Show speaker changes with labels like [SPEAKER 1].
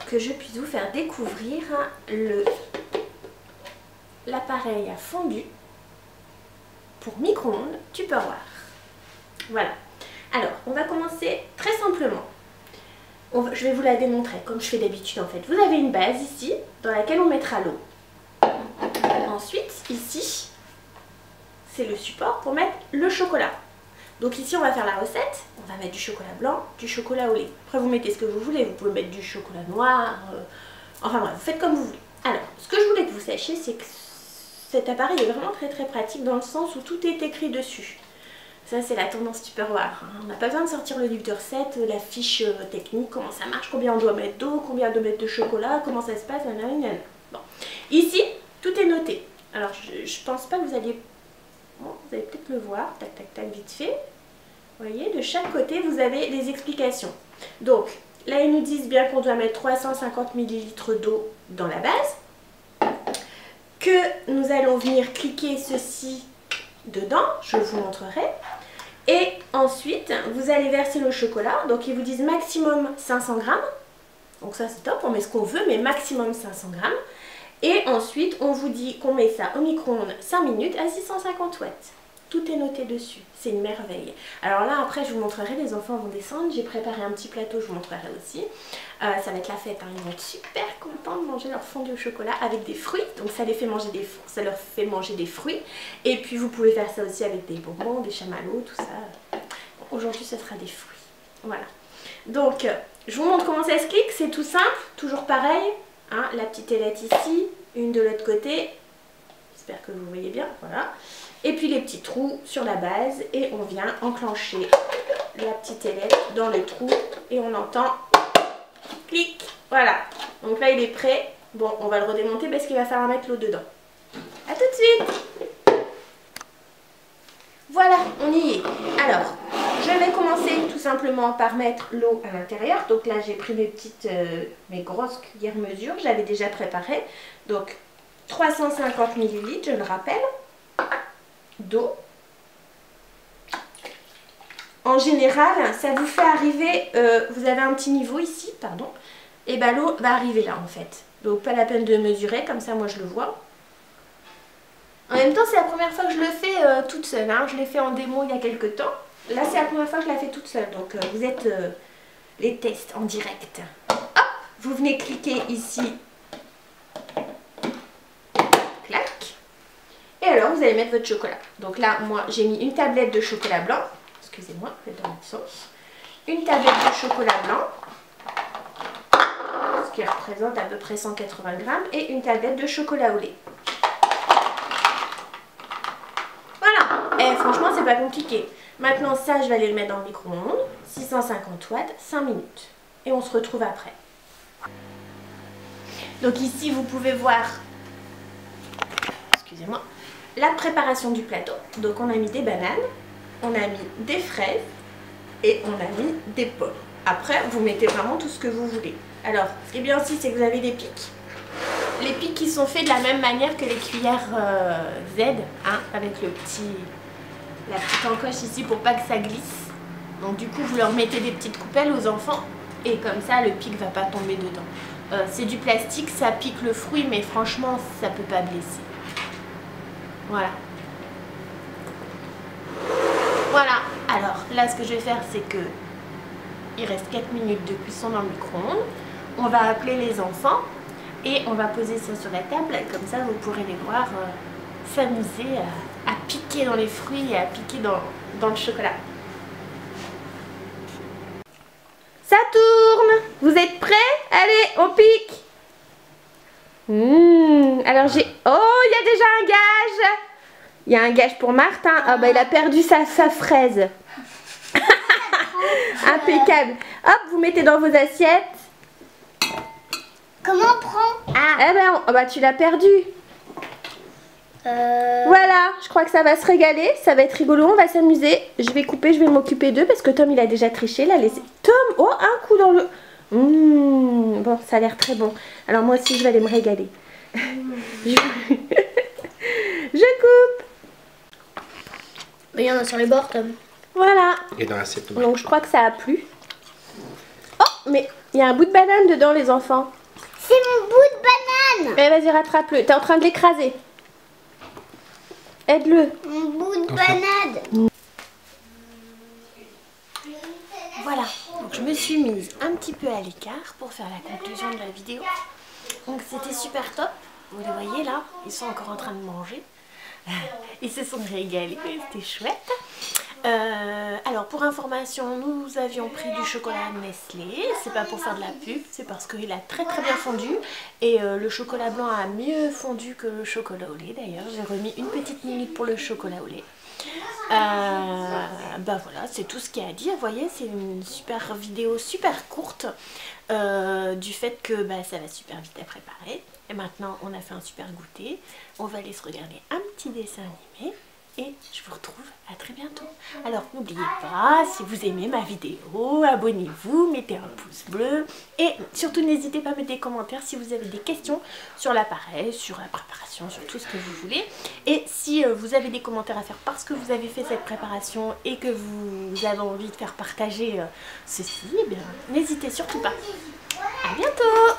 [SPEAKER 1] que je puisse vous faire découvrir l'appareil à fondu pour micro-ondes Tupperware. Voilà. Alors, on va commencer très simplement. Je vais vous la démontrer comme je fais d'habitude en fait. Vous avez une base ici dans laquelle on mettra l'eau. Ensuite, ici, c'est le support pour mettre le chocolat. Donc ici, on va faire la recette. On va mettre du chocolat blanc, du chocolat au lait. Après, vous mettez ce que vous voulez. Vous pouvez mettre du chocolat noir. Enfin bref, vous faites comme vous voulez. Alors, ce que je voulais que vous sachiez, c'est que cet appareil est vraiment très pratique dans le sens où tout est écrit dessus. Ça, c'est la tendance Tupperware. On n'a pas besoin de sortir le livre de recettes, la fiche technique, comment ça marche, combien on doit mettre d'eau, combien on doit mettre de chocolat, comment ça se passe, nanana. Bon. Ici, tout est noté. Alors, je pense pas que vous alliez... Bon, vous allez peut-être le voir, tac, tac, tac, vite fait. Vous voyez, de chaque côté, vous avez des explications. Donc, là, ils nous disent bien qu'on doit mettre 350 ml d'eau dans la base. Que nous allons venir cliquer ceci dedans, je vous montrerai. Et ensuite, vous allez verser le chocolat. Donc, ils vous disent maximum 500 grammes. Donc ça, c'est top, on met ce qu'on veut, mais maximum 500 grammes. Et ensuite, on vous dit qu'on met ça au micro-ondes 5 minutes à 650 watts. Tout est noté dessus, c'est une merveille. Alors là, après, je vous montrerai, les enfants vont descendre. J'ai préparé un petit plateau, je vous montrerai aussi. Ça va être la fête, hein. Ils vont être super contents de manger leur fondue au chocolat avec des fruits. Donc ça, ça leur fait manger des fruits. Et puis, vous pouvez faire ça aussi avec des bonbons, des chamallows, tout ça. Bon, aujourd'hui, ce sera des fruits. Voilà. Donc, je vous montre comment ça se clique. C'est tout simple, toujours pareil. Hein, la petite ailette ici, une de l'autre côté. J'espère que vous voyez bien, voilà. Et puis les petits trous sur la base et on vient enclencher la petite ailette dans le trou et on entend clic. Voilà, donc là il est prêt. Bon, on va le redémonter parce qu'il va falloir mettre l'eau dedans. A tout de suite. Voilà, on y est. Alors, je vais commencer tout simplement par mettre l'eau à l'intérieur. Donc là j'ai pris mes grosses cuillères mesure, j'avais déjà préparé. Donc 350 ml, je le rappelle, d'eau. En général, ça vous fait arriver, vous avez un petit niveau ici, pardon, et bien l'eau va arriver là en fait. Donc pas la peine de mesurer, comme ça moi je le vois. En même temps, c'est la première fois que je le fais toute seule, hein. Je l'ai fait en démo il y a quelques temps. Là, c'est la première fois que je la fais toute seule, donc vous êtes les tests en direct. Hop, vous venez cliquer ici. Clac. Et alors, vous allez mettre votre chocolat. Donc là, moi, j'ai mis une tablette de chocolat blanc. Excusez-moi, je vais dans l'autre sens. Une tablette de chocolat blanc, ce qui représente à peu près 180 grammes, et une tablette de chocolat au lait. Voilà. Et franchement, c'est pas compliqué. Maintenant, ça, je vais aller le mettre dans le micro-ondes. 650 watts, 5 minutes. Et on se retrouve après. Donc ici, vous pouvez voir, excusez-moi, la préparation du plateau. Donc on a mis des bananes, on a mis des fraises et on a mis des pommes. Après, vous mettez vraiment tout ce que vous voulez. Alors, ce qui est bien aussi, c'est que vous avez des pics. Les pics qui sont faits de la même manière que les cuillères Z, hein, avec la petite encoche ici pour pas que ça glisse. Donc du coup, vous leur mettez des petites coupelles aux enfants et comme ça, le pic va pas tomber dedans. C'est du plastique, ça pique le fruit, mais franchement, ça peut pas blesser. Voilà. Voilà. Alors là, ce que je vais faire, c'est que il reste 4 minutes de cuisson dans le micro-ondes. On va appeler les enfants et on va poser ça sur la table. Comme ça, vous pourrez les voir s'amuser à piquer dans les fruits et à piquer dans le chocolat. Ça tourne! Vous êtes prêts? Allez, on pique! Alors j'ai... Oh, il y a déjà un gage! Il y a un gage pour Martin. Ah bah il a perdu sa fraise. Impeccable. Hop, vous mettez dans vos assiettes.
[SPEAKER 2] Comment on prend?
[SPEAKER 1] Ah, eh ben, oh bah tu l'as perdu. Voilà, je crois que ça va se régaler, ça va être rigolo, on va s'amuser. Je vais couper, je vais m'occuper d'eux parce que Tom il a déjà triché, là, laissé. Tom, oh, un coup dans le... bon, ça a l'air très bon. Alors moi aussi je vais aller me régaler. Je coupe.
[SPEAKER 2] Mais il y en a sur les bords, Tom.
[SPEAKER 1] Voilà.
[SPEAKER 3] Et dans l'assiette.
[SPEAKER 1] Donc je crois que ça a plu. Oh, mais il y a un bout de banane dedans les enfants.
[SPEAKER 2] C'est mon bout de banane.
[SPEAKER 1] Eh, vas-y, rattrape-le. T'es en train de l'écraser. Aide-le.
[SPEAKER 2] Mon bout de banane.
[SPEAKER 1] Voilà, donc je me suis mise un petit peu à l'écart pour faire la conclusion de la vidéo. Donc c'était super top. Vous les voyez là, ils sont encore en train de manger. Ils se sont régalés, c'était chouette. Alors pour information, nous avions pris du chocolat Nestlé. C'est pas pour faire de la pub, c'est parce qu'il a très bien fondu. Et le chocolat blanc a mieux fondu que le chocolat au lait d'ailleurs. J'ai remis une petite minute pour le chocolat au lait. Bah voilà, c'est tout ce qu'il y a à dire. Vous voyez, c'est une super vidéo super courte du fait que bah, ça va super vite à préparer. Et maintenant on a fait un super goûter. On va aller se regarder un petit dessin animé et je vous retrouve à très bientôt. Alors n'oubliez pas, si vous aimez ma vidéo, abonnez-vous, mettez un pouce bleu et surtout n'hésitez pas à mettre des commentaires si vous avez des questions sur l'appareil, sur la préparation, sur tout ce que vous voulez. Et si vous avez des commentaires à faire parce que vous avez fait cette préparation et que vous avez envie de faire partager ceci, eh bien n'hésitez surtout pas. À bientôt!